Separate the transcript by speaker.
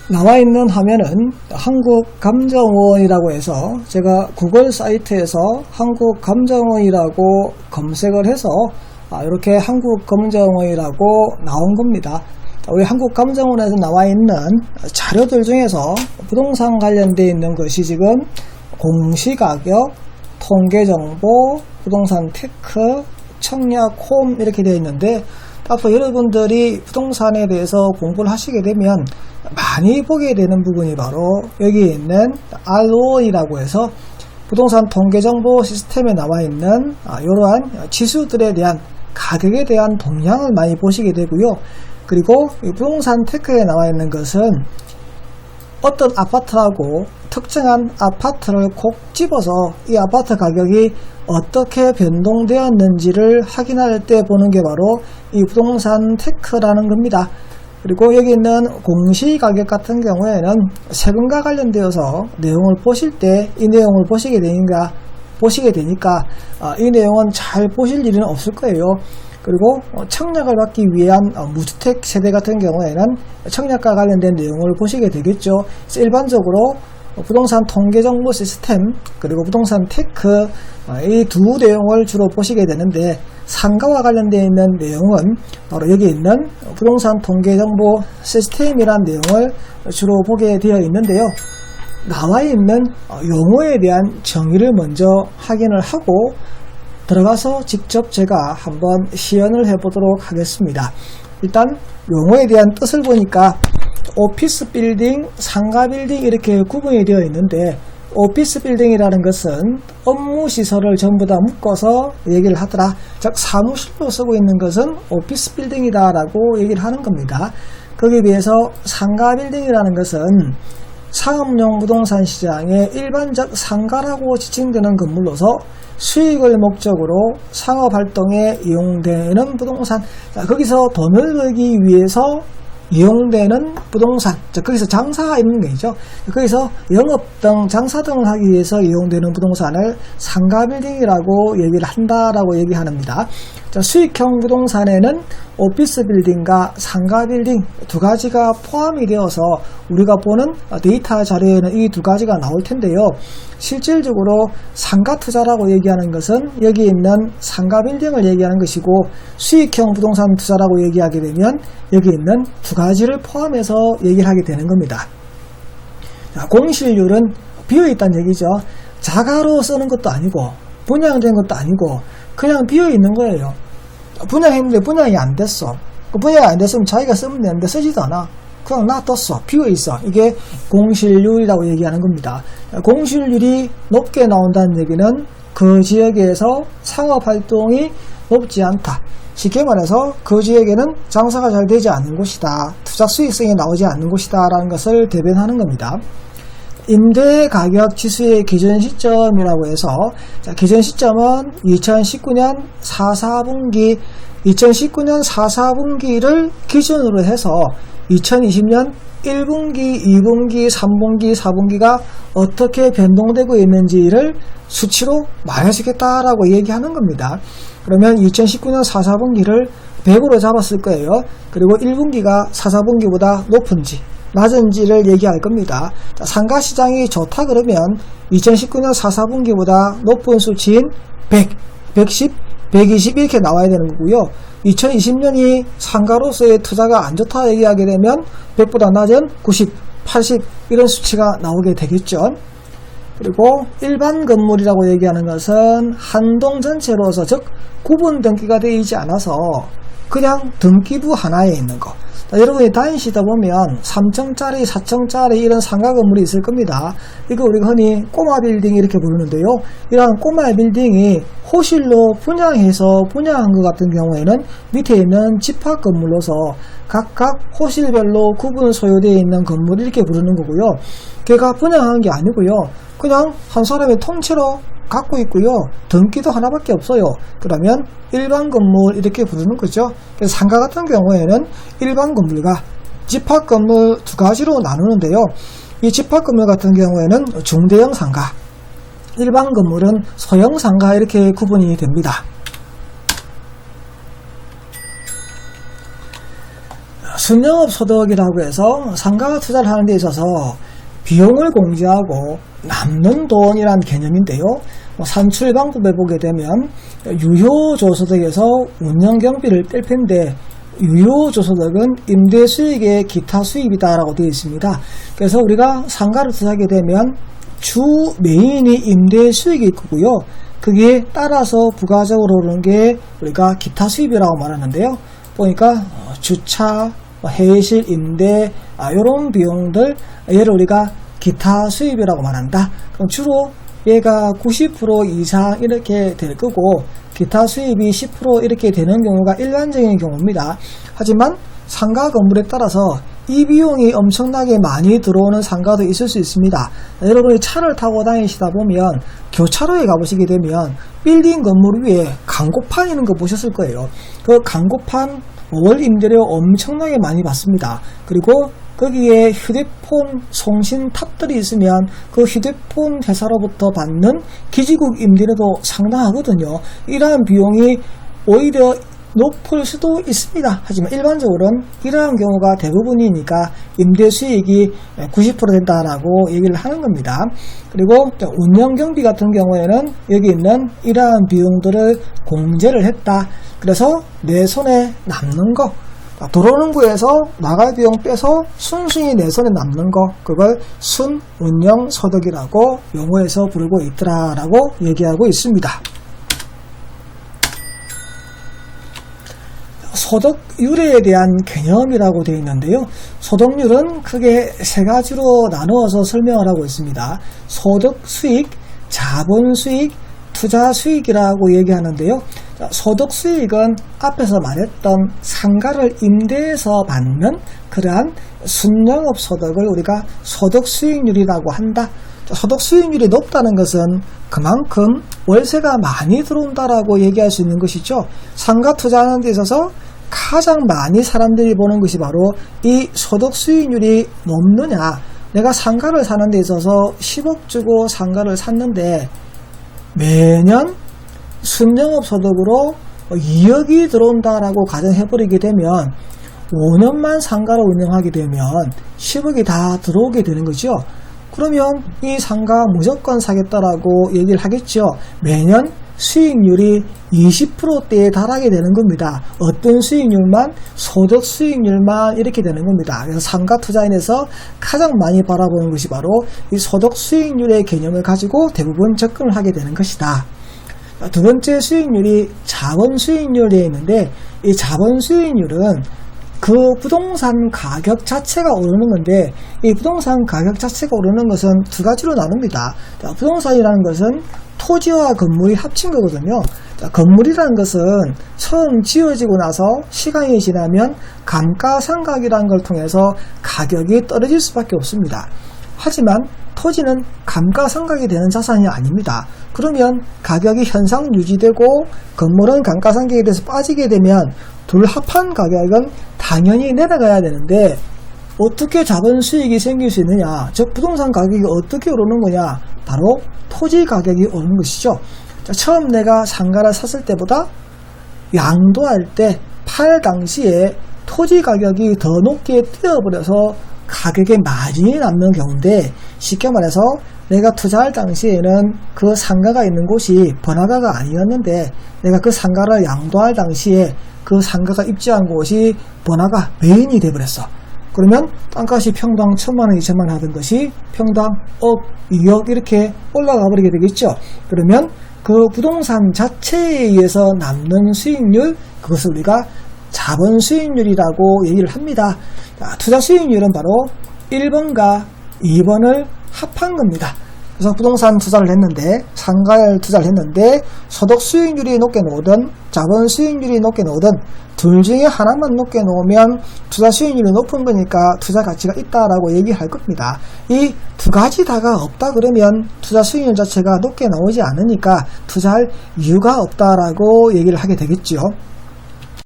Speaker 1: 나와 있는 화면은 한국감정원이라고 해서 제가 구글 사이트에서 한국감정원이라고 검색을 해서 이렇게 한국감정원이라고 나온 겁니다. 우리 한국감정원에서 나와 있는 자료들 중에서 부동산 관련되어 있는 것이 지금 공시가격, 통계정보, 부동산 테크, 청약, 홈 이렇게 되어 있는데, 앞으로 여러분들이 부동산에 대해서 공부를 하시게 되면 많이 보게 되는 부분이 바로 여기 있는 RO이라고 해서 부동산 통계정보 시스템에 나와 있는 이러한 지수들에 대한 가격에 대한 동향을 많이 보시게 되고요. 그리고 이 부동산 테크에 나와 있는 것은 어떤 아파트라고 특정한 아파트를 콕 집어서 이 아파트 가격이 어떻게 변동되었는지를 확인할 때 보는 게 바로 이 부동산 테크라는 겁니다. 그리고 여기 있는 공시가격 같은 경우에는 세금과 관련되어서 내용을 보실 때 이 내용을 보시게 되니까 이 내용은 잘 보실 일은 없을 거예요. 그리고 청약을 받기 위한 무주택 세대 같은 경우에는 청약과 관련된 내용을 보시게 되겠죠. 그래서 일반적으로 부동산 통계정보 시스템 그리고 부동산 테크 이 두 내용을 주로 보시게 되는데, 상가와 관련되어 있는 내용은 바로 여기 있는 부동산 통계정보 시스템이라는 내용을 주로 보게 되어 있는데요. 나와 있는 용어에 대한 정의를 먼저 확인을 하고 들어가서 직접 제가 한번 시연을 해보도록 하겠습니다. 일단 용어에 대한 뜻을 보니까 오피스 빌딩, 상가 빌딩 이렇게 구분이 되어 있는데, 오피스 빌딩이라는 것은 업무 시설을 전부 다 묶어서 얘기를 하더라. 즉 사무실로 쓰고 있는 것은 오피스 빌딩이다 라고 얘기를 하는 겁니다. 거기에 비해서 상가 빌딩이라는 것은 상업용 부동산 시장의 일반적 상가라고 지칭되는 건물로서 수익을 목적으로 상업활동에 이용되는 부동산, 거기서 돈을 벌기 위해서 이용되는 부동산, 거기서 장사가 있는 거죠. 거기서 영업 등 장사 등을 하기 위해서 이용되는 부동산을 상가빌딩이라고 얘기를 한다라고 얘기합니다. 수익형 부동산에는 오피스 빌딩과 상가 빌딩 두 가지가 포함이 되어서 우리가 보는 데이터 자료에는 이 두 가지가 나올 텐데요. 실질적으로 상가 투자라고 얘기하는 것은 여기 있는 상가 빌딩을 얘기하는 것이고, 수익형 부동산 투자라고 얘기하게 되면 여기 있는 두 가지를 포함해서 얘기를 하게 되는 겁니다. 공실률은 비어있다는 얘기죠. 자가로 쓰는 것도 아니고 분양된 것도 아니고 그냥 비어있는 거예요. 분양했는데 분양이 안 됐어. 분양이 안 됐으면 자기가 쓰면 되는데 쓰지도 않아. 그냥 놔뒀어. 비어있어. 이게 공실률이라고 얘기하는 겁니다. 공실률이 높게 나온다는 얘기는 그 지역에서 상업활동이 높지 않다. 쉽게 말해서 그 지역에는 장사가 잘 되지 않는 곳이다. 투자 수익성이 나오지 않는 곳이다 라는 것을 대변하는 겁니다. 임대가격 지수의 기준 시점이라고 해서, 기준 시점은 2019년 4분기 4분기를 기준으로 해서 2020년 1분기, 2분기, 3분기, 4분기가 어떻게 변동되고 있는지를 수치로 말해주겠다라고 얘기하는 겁니다. 그러면 2019년 4분기를 100으로 잡았을 거예요. 그리고 1분기가 4분기보다 높은지 낮은지를 얘기할 겁니다. 상가시장이 좋다 그러면 2019년 4분기보다 높은 수치인 100, 110, 120 이렇게 나와야 되는 거고요. 2020년이 상가로서의 투자가 안 좋다 얘기하게 되면 100보다 낮은 90, 80 이런 수치가 나오게 되겠죠. 그리고 일반 건물이라고 얘기하는 것은 한 동 전체로서, 즉 구분 등기가 되어 있지 않아서 그냥 등기부 하나에 있는 거. 여러분이 다니시다 보면 3층짜리, 4층짜리 이런 상가 건물이 있을 겁니다. 이거 우리가 흔히 꼬마 빌딩 이렇게 부르는데요. 이러한 꼬마 빌딩이 호실로 분양해서 분양한 것 같은 경우에는 밑에 있는 집합 건물로서 각각 호실별로 구분 소유되어 있는 건물 이렇게 부르는 거고요. 걔가 분양한 게 아니고요. 그냥 한 사람의 통째로 갖고 있고요. 등기도 하나밖에 없어요. 그러면 일반 건물 이렇게 부르는 거죠. 그래서 상가 같은 경우에는 일반 건물과 집합 건물 두 가지로 나누는데요. 이 집합 건물 같은 경우에는 중대형 상가, 일반 건물은 소형 상가 이렇게 구분이 됩니다. 순영업 소득이라고 해서 상가 투자를 하는 데 있어서 비용을 공제하고 남는 돈이란 개념인데요. 산출 방법에 보게 되면 유효조소득에서 운영경비를 뗄 텐데 유효조소득은 임대수익의 기타 수입이다라고 되어 있습니다. 그래서 우리가 상가를 투자하게 되면 주 메인이 임대수익이 있고요. 그게 따라서 부가적으로 오르는 게 우리가 기타 수입이라고 말하는데요. 보니까 주차, 해실, 임대 이런 비용들 얘를 우리가 기타 수입이라고 말한다. 그럼 주로 얘가 90% 이상 이렇게 될 거고 기타 수입이 10% 이렇게 되는 경우가 일반적인 경우입니다. 하지만 상가 건물에 따라서 이 비용이 엄청나게 많이 들어오는 상가도 있을 수 있습니다. 여러분이 차를 타고 다니시다 보면 교차로에 가보시게 되면 빌딩 건물 위에 광고판 있는 거 보셨을 거예요. 그 광고판 월 임대료 엄청나게 많이 받습니다. 그리고 거기에 휴대폰 송신 탑들이 있으면 그 휴대폰 회사로부터 받는 기지국 임대료도 상당하거든요. 이러한 비용이 오히려 높을 수도 있습니다. 하지만 일반적으로는 이러한 경우가 대부분이니까 임대 수익이 90% 된다라고 얘기를 하는 겁니다. 그리고 운영경비 같은 경우에는 여기 있는 이러한 비용들을 공제를 했다. 그래서 내 손에 남는 거, 들어오는 거에서 나갈 비용 빼서 순순히 내 손에 남는 거, 그걸 순운영소득이라고 용어에서 부르고 있더라라고 얘기하고 있습니다. 소득률에 대한 개념이라고 되어 있는데요. 소득률은 크게 세 가지로 나누어서 설명을 하고 있습니다. 소득수익, 자본수익, 투자수익이라고 얘기하는데요. 소득수익은 앞에서 말했던 상가를 임대해서 받는 그러한 순영업소득을 우리가 소득수익률이라고 한다. 소득수익률이 높다는 것은 그만큼 월세가 많이 들어온다라고 얘기할 수 있는 것이죠. 상가 투자하는 데 있어서 가장 많이 사람들이 보는 것이 바로 이 소득수익률이 높느냐. 내가 상가를 사는 데 있어서 10억 주고 상가를 샀는데 매년 순영업 소득으로 2억이 들어온다라고 가정해버리게 되면 5년만 상가를 운영하게 되면 10억이 다 들어오게 되는 거죠. 그러면 이 상가 무조건 사겠다라고 얘기를 하겠죠. 매년 수익률이 20%대에 달하게 되는 겁니다. 어떤 수익률만? 소득 수익률만 이렇게 되는 겁니다. 그래서 상가 투자인에서 가장 많이 바라보는 것이 바로 이 소득 수익률의 개념을 가지고 대부분 접근을 하게 되는 것이다. 두 번째 수익률이 자본 수익률이 있는데 이 자본 수익률은 그 부동산 가격 자체가 오르는 건데 이 부동산 가격 자체가 오르는 것은 두 가지로 나눕니다. 부동산이라는 것은 토지와 건물이 합친 거거든요. 건물이라는 것은 처음 지어지고 나서 시간이 지나면 감가상각이라는 걸 통해서 가격이 떨어질 수밖에 없습니다. 하지만 토지는 감가상각이 되는 자산이 아닙니다. 그러면 가격이 현상 유지되고 건물은 감가상각에 대해서 빠지게 되면 둘 합한 가격은 당연히 내려가야 되는데 어떻게 자본 수익이 생길 수 있느냐? 즉 부동산 가격이 어떻게 오르는 거냐? 바로 토지 가격이 오르는 것이죠. 자, 처음 내가 상가를 샀을 때보다 양도할 때 팔 당시에 토지 가격이 더 높게 뛰어버려서 가격에 마진이 남는 경우인데 쉽게 말해서 내가 투자할 당시에는 그 상가가 있는 곳이 번화가가 아니었는데 내가 그 상가를 양도할 당시에 그 상가가 입지한 곳이 번화가 메인이 돼버렸어. 그러면 땅값이 평당 1,000만원, 2,000만원 하던 것이 평당 1억, 2억 이렇게 올라가 버리게 되겠죠. 그러면 그 부동산 자체에 의해서 남는 수익률, 그것을 우리가 자본 수익률이라고 얘기를 합니다. 자, 투자 수익률은 바로 1번과 2번을 합한 겁니다. 그래서 부동산 투자를 했는데 상가를 투자를 했는데 소득 수익률이 높게 나오든 자본 수익률이 높게 나오든 둘 중에 하나만 높게 나오면 투자 수익률이 높은 거니까 투자 가치가 있다라고 얘기할 겁니다. 이 두 가지 다가 없다 그러면 투자 수익률 자체가 높게 나오지 않으니까 투자할 이유가 없다라고 얘기를 하게 되겠죠.